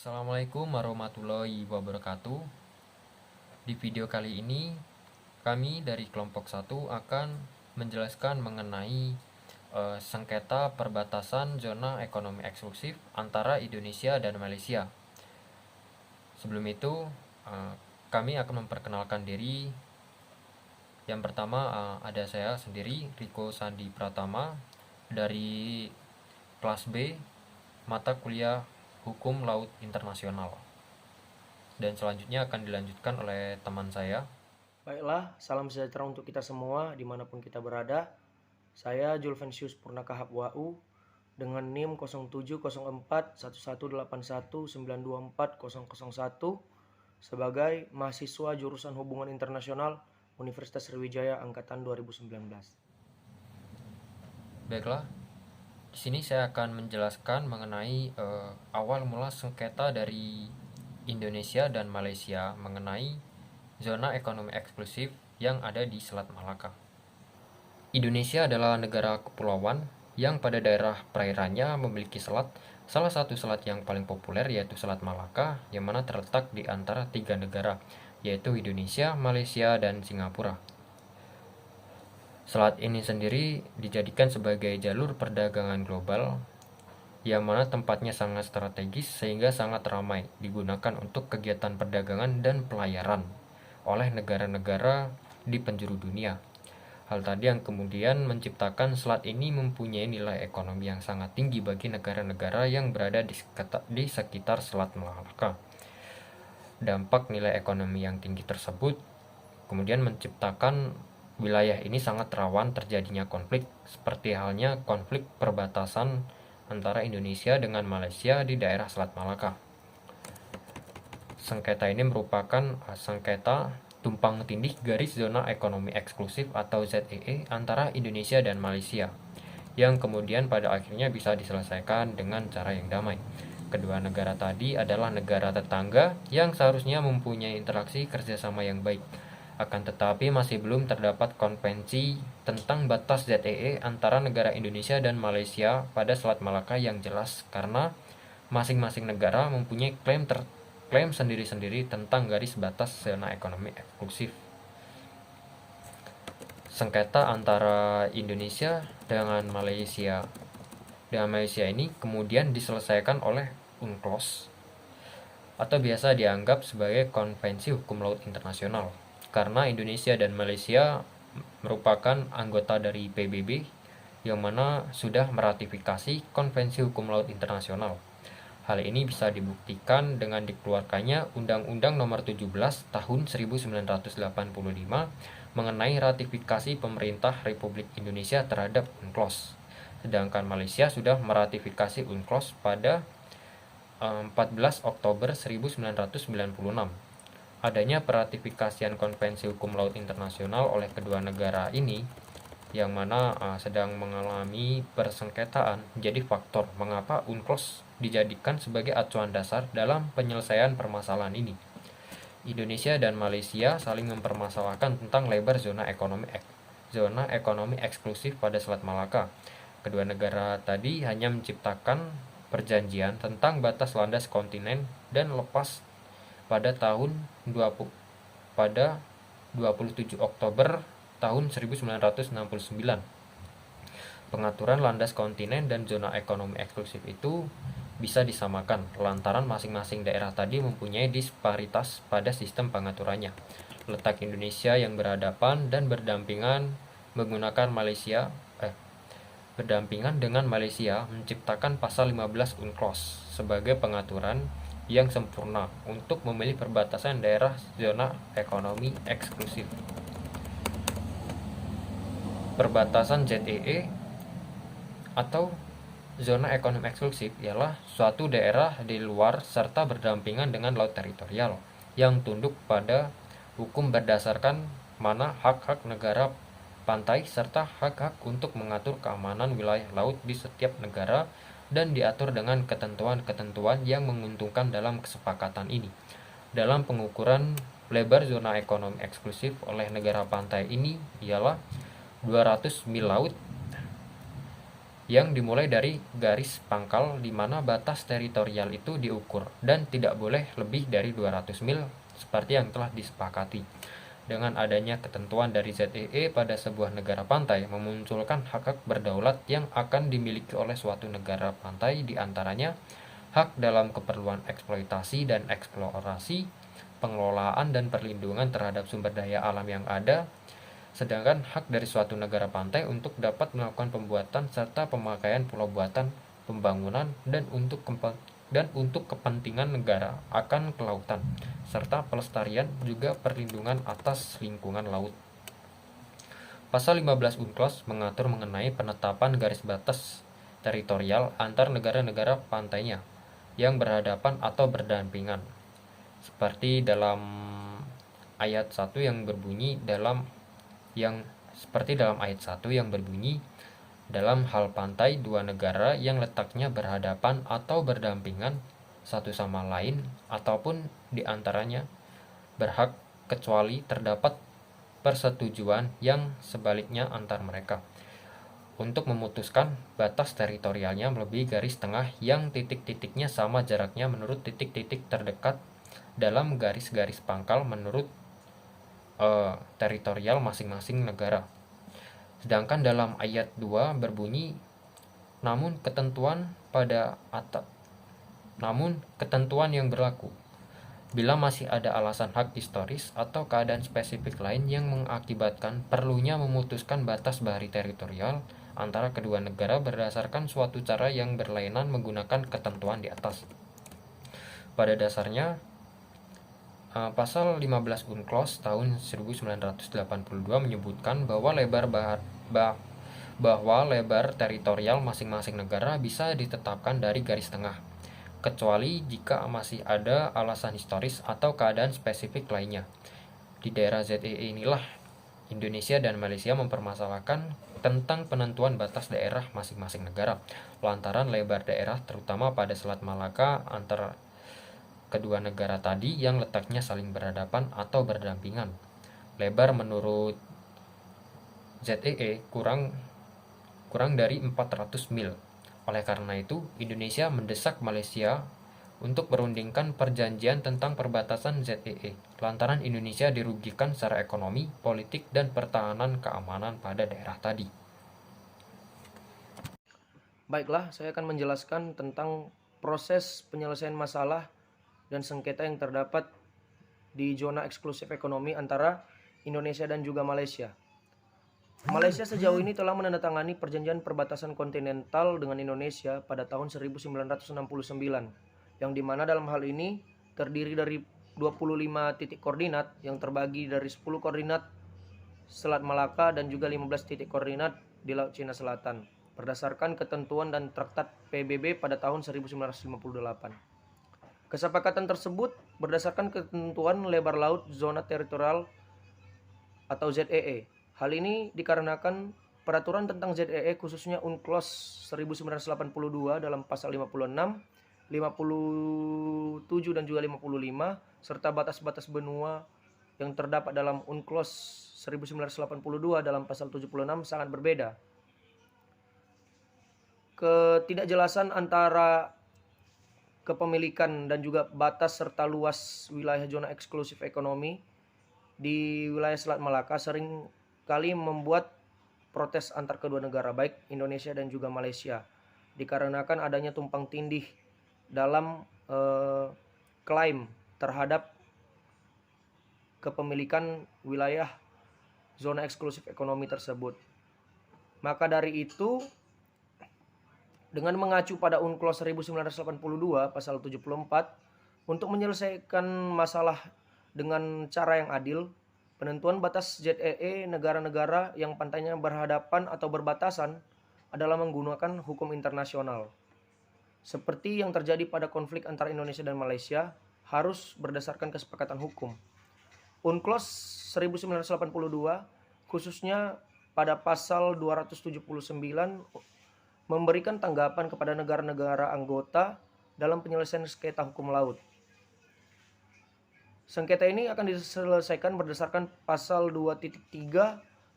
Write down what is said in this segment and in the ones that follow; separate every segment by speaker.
Speaker 1: Assalamualaikum warahmatullahi wabarakatuh. Di video kali ini, kami dari kelompok 1 akan menjelaskan mengenai sengketa perbatasan zona ekonomi eksklusif antara Indonesia dan Malaysia. Sebelum itu, kami akan memperkenalkan diri. Yang pertama, ada saya sendiri, Riko Sandi Pratama, dari kelas B, mata kuliah Hukum Laut Internasional. Dan selanjutnya akan dilanjutkan oleh teman saya.
Speaker 2: Baiklah, salam sejahtera untuk kita semua dimanapun kita berada. Saya Julvensius Purnakahap WAU dengan NIM 07041181924001 sebagai mahasiswa jurusan Hubungan Internasional Universitas Sriwijaya angkatan 2019.
Speaker 1: Baiklah, di sini saya akan menjelaskan mengenai awal mula sengketa dari Indonesia dan Malaysia mengenai zona ekonomi eksklusif yang ada di Selat Malaka. Indonesia adalah negara kepulauan yang pada daerah perairannya memiliki selat. Salah satu selat yang paling populer yaitu Selat Malaka, yang mana terletak di antara 3 negara, yaitu Indonesia, Malaysia, dan Singapura. Selat ini sendiri dijadikan sebagai jalur perdagangan global, yang mana tempatnya sangat strategis sehingga sangat ramai digunakan untuk kegiatan perdagangan dan pelayaran oleh negara-negara di penjuru dunia. Hal tadi yang kemudian menciptakan selat ini mempunyai nilai ekonomi yang sangat tinggi bagi negara-negara yang berada di sekitar Selat Malaka. Dampak nilai ekonomi yang tinggi tersebut kemudian menciptakan wilayah ini sangat rawan terjadinya konflik, seperti halnya konflik perbatasan antara Indonesia dengan Malaysia di daerah Selat Malaka. Sengketa ini merupakan sengketa tumpang tindih garis zona ekonomi eksklusif atau ZEE antara Indonesia dan Malaysia, yang kemudian pada akhirnya bisa diselesaikan dengan cara yang damai. Kedua negara tadi adalah negara tetangga yang seharusnya mempunyai interaksi kerjasama yang baik. Akan tetapi masih belum terdapat konvensi tentang batas ZEE antara negara Indonesia dan Malaysia pada Selat Malaka yang jelas, karena masing-masing negara mempunyai klaim sendiri-sendiri tentang garis batas zona ekonomi eksklusif. Sengketa antara Indonesia dengan Malaysia ini kemudian diselesaikan oleh UNCLOS, atau biasa dianggap sebagai Konvensi Hukum Laut Internasional, karena Indonesia dan Malaysia merupakan anggota dari PBB yang mana sudah meratifikasi Konvensi Hukum Laut Internasional. Hal ini bisa dibuktikan dengan dikeluarkannya Undang-Undang Nomor 17 Tahun 1985 mengenai ratifikasi pemerintah Republik Indonesia terhadap UNCLOS. Sedangkan Malaysia sudah meratifikasi UNCLOS pada 14 Oktober 1996. Adanya peratifikasian Konvensi Hukum Laut Internasional oleh kedua negara ini, yang mana sedang mengalami persengketaan, menjadi faktor mengapa UNCLOS dijadikan sebagai acuan dasar dalam penyelesaian permasalahan ini. Indonesia dan Malaysia saling mempermasalahkan tentang lebar zona ekonomi eksklusif pada Selat Malaka. Kedua negara tadi hanya menciptakan perjanjian tentang batas landas kontinen dan lepas pada 27 Oktober tahun 1969. Pengaturan landas kontinen dan zona ekonomi eksklusif itu bisa disamakan lantaran masing-masing daerah tadi mempunyai disparitas pada sistem pengaturannya. Letak Indonesia yang berhadapan dan berdampingan dengan Malaysia menciptakan pasal 15 UNCLOS sebagai pengaturan yang sempurna untuk memilih perbatasan daerah zona ekonomi eksklusif. Perbatasan ZEE atau zona ekonomi eksklusif ialah suatu daerah di luar serta berdampingan dengan laut teritorial yang tunduk pada hukum berdasarkan mana hak-hak negara pantai serta hak-hak untuk mengatur keamanan wilayah laut di setiap negara dan diatur dengan ketentuan-ketentuan yang menguntungkan dalam kesepakatan ini. Dalam pengukuran lebar zona ekonomi eksklusif oleh negara pantai ini ialah 200 mil laut, yang dimulai dari garis pangkal di mana batas teritorial itu diukur dan tidak boleh lebih dari 200 mil seperti yang telah disepakati. Dengan adanya ketentuan dari ZEE pada sebuah negara pantai memunculkan hak-hak berdaulat yang akan dimiliki oleh suatu negara pantai, di antaranya hak dalam keperluan eksploitasi dan eksplorasi, pengelolaan dan perlindungan terhadap sumber daya alam yang ada, sedangkan hak dari suatu negara pantai untuk dapat melakukan pembuatan serta pemakaian pulau buatan, pembangunan, dan untuk kepentingan negara akan kelautan, serta pelestarian juga perlindungan atas lingkungan laut. Pasal 15 UNCLOS mengatur mengenai penetapan garis batas teritorial antar negara-negara pantainya yang berhadapan atau berdampingan, seperti dalam ayat 1 yang berbunyi dalam hal pantai dua negara yang letaknya berhadapan atau berdampingan satu sama lain ataupun di antaranya berhak kecuali terdapat persetujuan yang sebaliknya antar mereka untuk memutuskan batas teritorialnya melebihi garis tengah yang titik-titiknya sama jaraknya menurut titik-titik terdekat dalam garis-garis pangkal menurut teritorial masing-masing negara. Sedangkan dalam ayat 2 berbunyi, namun ketentuan yang berlaku bila masih ada alasan hak historis atau keadaan spesifik lain yang mengakibatkan perlunya memutuskan batas bahari teritorial antara kedua negara berdasarkan suatu cara yang berlainan menggunakan ketentuan di atas. Pada dasarnya, Pasal 15 UNCLOS tahun 1982 menyebutkan bahwa lebar teritorial masing-masing negara bisa ditetapkan dari garis tengah, kecuali jika masih ada alasan historis atau keadaan spesifik lainnya. Di daerah ZEE inilah Indonesia dan Malaysia mempermasalahkan tentang penentuan batas daerah masing-masing negara, lantaran lebar daerah terutama pada Selat Malaka antara kedua negara tadi yang letaknya saling berhadapan atau berdampingan. Lebar menurut ZEE kurang dari 400 mil. Oleh karena itu, Indonesia mendesak Malaysia untuk merundingkan perjanjian tentang perbatasan ZEE, lantaran Indonesia dirugikan secara ekonomi, politik, dan pertahanan keamanan pada daerah tadi.
Speaker 2: Baiklah, saya akan menjelaskan tentang proses penyelesaian masalah dan sengketa yang terdapat di zona eksklusif ekonomi antara Indonesia dan juga Malaysia. Malaysia sejauh ini telah menandatangani perjanjian perbatasan kontinental dengan Indonesia pada tahun 1969, yang dimana dalam hal ini terdiri dari 25 titik koordinat yang terbagi dari 10 koordinat Selat Malaka dan juga 15 titik koordinat di Laut Cina Selatan, berdasarkan ketentuan dan Traktat PBB pada tahun 1958. Kesepakatan tersebut berdasarkan ketentuan lebar laut zona teritorial atau ZEE. Hal ini dikarenakan peraturan tentang ZEE khususnya UNCLOS 1982 dalam pasal 56, 57 dan juga 55 serta batas-batas benua yang terdapat dalam UNCLOS 1982 dalam pasal 76 sangat berbeda. Ketidakjelasan antara kepemilikan dan juga batas serta luas wilayah zona eksklusif ekonomi di wilayah Selat Malaka sering kali membuat protes antar kedua negara baik Indonesia dan juga Malaysia, dikarenakan adanya tumpang tindih dalam klaim terhadap kepemilikan wilayah zona eksklusif ekonomi tersebut. Maka dari itu, dengan mengacu pada UNCLOS 1982 pasal 74 untuk menyelesaikan masalah dengan cara yang adil, penentuan batas ZEE negara-negara yang pantainya berhadapan atau berbatasan adalah menggunakan hukum internasional. Seperti yang terjadi pada konflik antara Indonesia dan Malaysia, harus berdasarkan kesepakatan hukum. UNCLOS 1982 khususnya pada pasal 279 memberikan tanggapan kepada negara-negara anggota dalam penyelesaian sengketa hukum laut. Sengketa ini akan diselesaikan berdasarkan pasal 2.3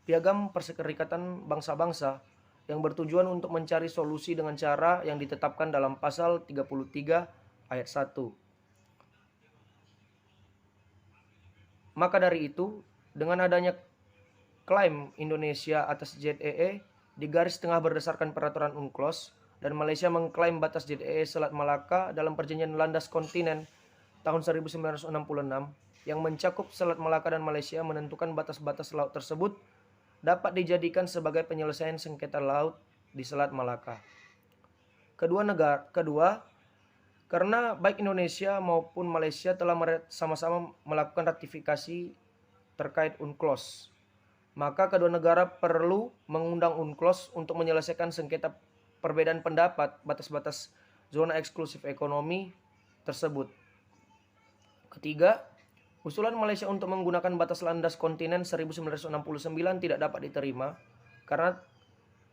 Speaker 2: Piagam Perserikatan Bangsa-Bangsa yang bertujuan untuk mencari solusi dengan cara yang ditetapkan dalam pasal 33 ayat 1. Maka dari itu, dengan adanya klaim Indonesia atas ZEE di garis tengah berdasarkan peraturan UNCLOS, dan Malaysia mengklaim batas ZEE Selat Malaka dalam perjanjian landas kontinen tahun 1966 yang mencakup Selat Malaka, dan Malaysia menentukan batas-batas laut tersebut dapat dijadikan sebagai penyelesaian sengketa laut di Selat Malaka. Kedua, karena baik Indonesia maupun Malaysia telah sama-sama melakukan ratifikasi terkait UNCLOS, maka kedua negara perlu mengundang UNCLOS untuk menyelesaikan sengketa perbedaan pendapat batas-batas zona eksklusif ekonomi tersebut. Ketiga, usulan Malaysia untuk menggunakan batas landas kontinen 1969 tidak dapat diterima karena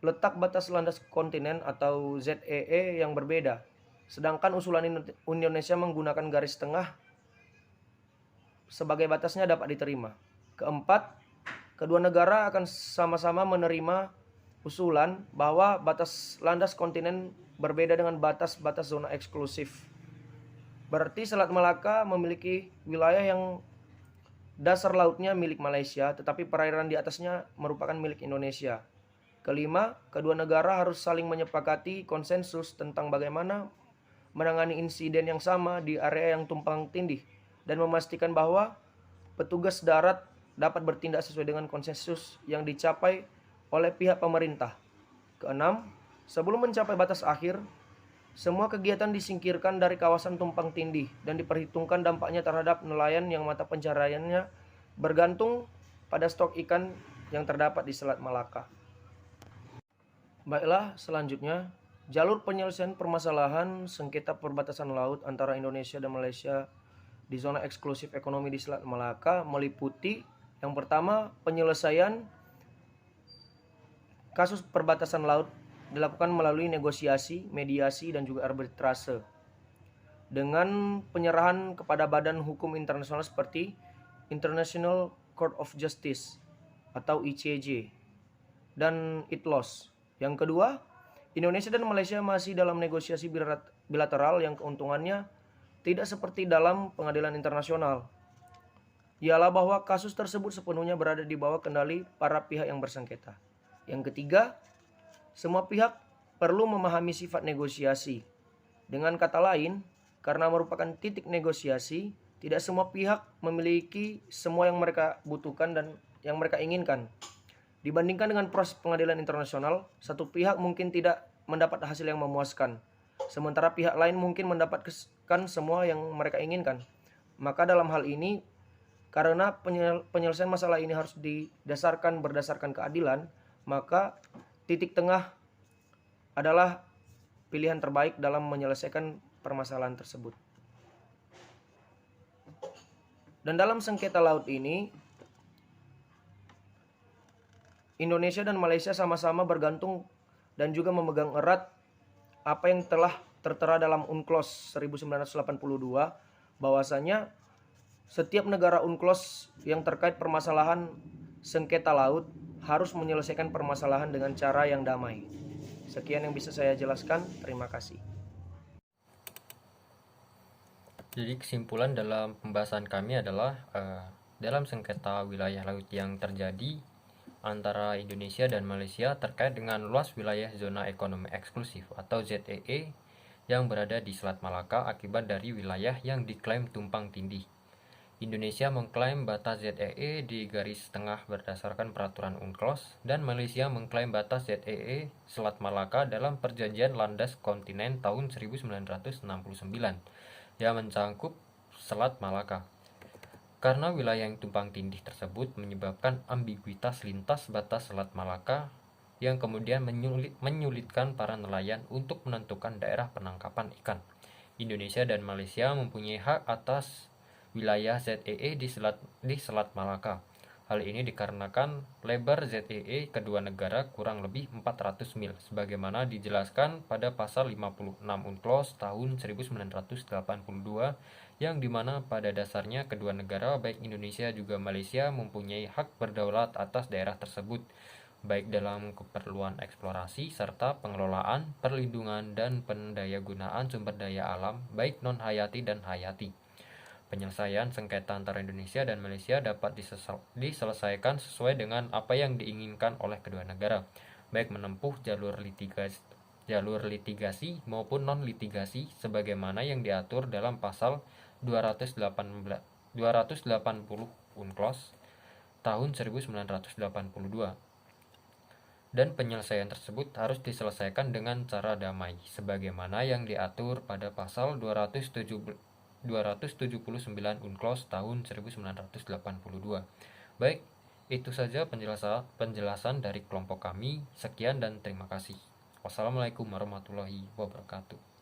Speaker 2: letak batas landas kontinen atau ZEE yang berbeda, sedangkan usulan Indonesia menggunakan garis tengah sebagai batasnya dapat diterima. Keempat, kedua negara akan sama-sama menerima usulan bahwa batas landas kontinen berbeda dengan batas-batas zona eksklusif. Berarti Selat Malaka memiliki wilayah yang dasar lautnya milik Malaysia, tetapi perairan di atasnya merupakan milik Indonesia. Kelima, kedua negara harus saling menyepakati konsensus tentang bagaimana menangani insiden yang sama di area yang tumpang tindih dan memastikan bahwa petugas darat dapat bertindak sesuai dengan konsensus yang dicapai oleh pihak pemerintah. Keenam, sebelum mencapai batas akhir, semua kegiatan disingkirkan dari kawasan tumpang tindih dan diperhitungkan dampaknya terhadap nelayan yang mata pencahariannya bergantung pada stok ikan yang terdapat di Selat Malaka. Baiklah, selanjutnya jalur penyelesaian permasalahan sengketa perbatasan laut antara Indonesia dan Malaysia di zona eksklusif ekonomi di Selat Malaka meliputi yang pertama, penyelesaian kasus perbatasan laut dilakukan melalui negosiasi, mediasi, dan juga arbitrase dengan penyerahan kepada badan hukum internasional seperti International Court of Justice atau ICJ dan ITLOS. Yang kedua, Indonesia dan Malaysia masih dalam negosiasi bilateral yang keuntungannya tidak seperti dalam pengadilan internasional, ialah bahwa kasus tersebut sepenuhnya berada di bawah kendali para pihak yang bersengketa. Yang ketiga, semua pihak perlu memahami sifat negosiasi. Dengan kata lain, karena merupakan titik negosiasi, tidak semua pihak memiliki semua yang mereka butuhkan dan yang mereka inginkan. Dibandingkan dengan proses pengadilan internasional, satu pihak mungkin tidak mendapat hasil yang memuaskan, sementara pihak lain mungkin mendapatkan semua yang mereka inginkan. Maka dalam hal ini, karena penyelesaian masalah ini harus berdasarkan keadilan, maka titik tengah adalah pilihan terbaik dalam menyelesaikan permasalahan tersebut. Dan dalam sengketa laut ini, Indonesia dan Malaysia sama-sama bergantung dan juga memegang erat apa yang telah tertera dalam UNCLOS 1982, bahwasanya setiap negara UNCLOS yang terkait permasalahan sengketa laut harus menyelesaikan permasalahan dengan cara yang damai. Sekian yang bisa saya jelaskan. Terima kasih.
Speaker 1: Jadi kesimpulan dalam pembahasan kami adalah dalam sengketa wilayah laut yang terjadi antara Indonesia dan Malaysia terkait dengan luas wilayah zona ekonomi eksklusif atau ZEE yang berada di Selat Malaka akibat dari wilayah yang diklaim tumpang tindih. Indonesia mengklaim batas ZEE di garis tengah berdasarkan peraturan UNCLOS, dan Malaysia mengklaim batas ZEE Selat Malaka dalam perjanjian landas kontinen tahun 1969 yang mencakup Selat Malaka. Karena wilayah yang tumpang tindih tersebut menyebabkan ambiguitas lintas batas Selat Malaka yang kemudian menyulitkan para nelayan untuk menentukan daerah penangkapan ikan. Indonesia dan Malaysia mempunyai hak atas wilayah ZEE di Selat Malaka. Hal ini dikarenakan lebar ZEE kedua negara kurang lebih 400 mil, sebagaimana dijelaskan pada pasal 56 UNCLOS tahun 1982, yang dimana pada dasarnya kedua negara baik Indonesia juga Malaysia mempunyai hak berdaulat atas daerah tersebut. baik dalam keperluan eksplorasi serta pengelolaan, perlindungan, dan pendayagunaan sumber daya alam, baik non-hayati dan hayati. Penyelesaian sengketa antara Indonesia dan Malaysia dapat diselesaikan sesuai dengan apa yang diinginkan oleh kedua negara, baik menempuh jalur litigasi maupun non-litigasi sebagaimana yang diatur dalam pasal 280 UNCLOS tahun 1982. Dan penyelesaian tersebut harus diselesaikan dengan cara damai, sebagaimana yang diatur pada pasal 279 UNCLOS tahun 1982. Baik, itu saja penjelasan dari kelompok kami. Sekian dan terima kasih. Wassalamualaikum warahmatullahi wabarakatuh.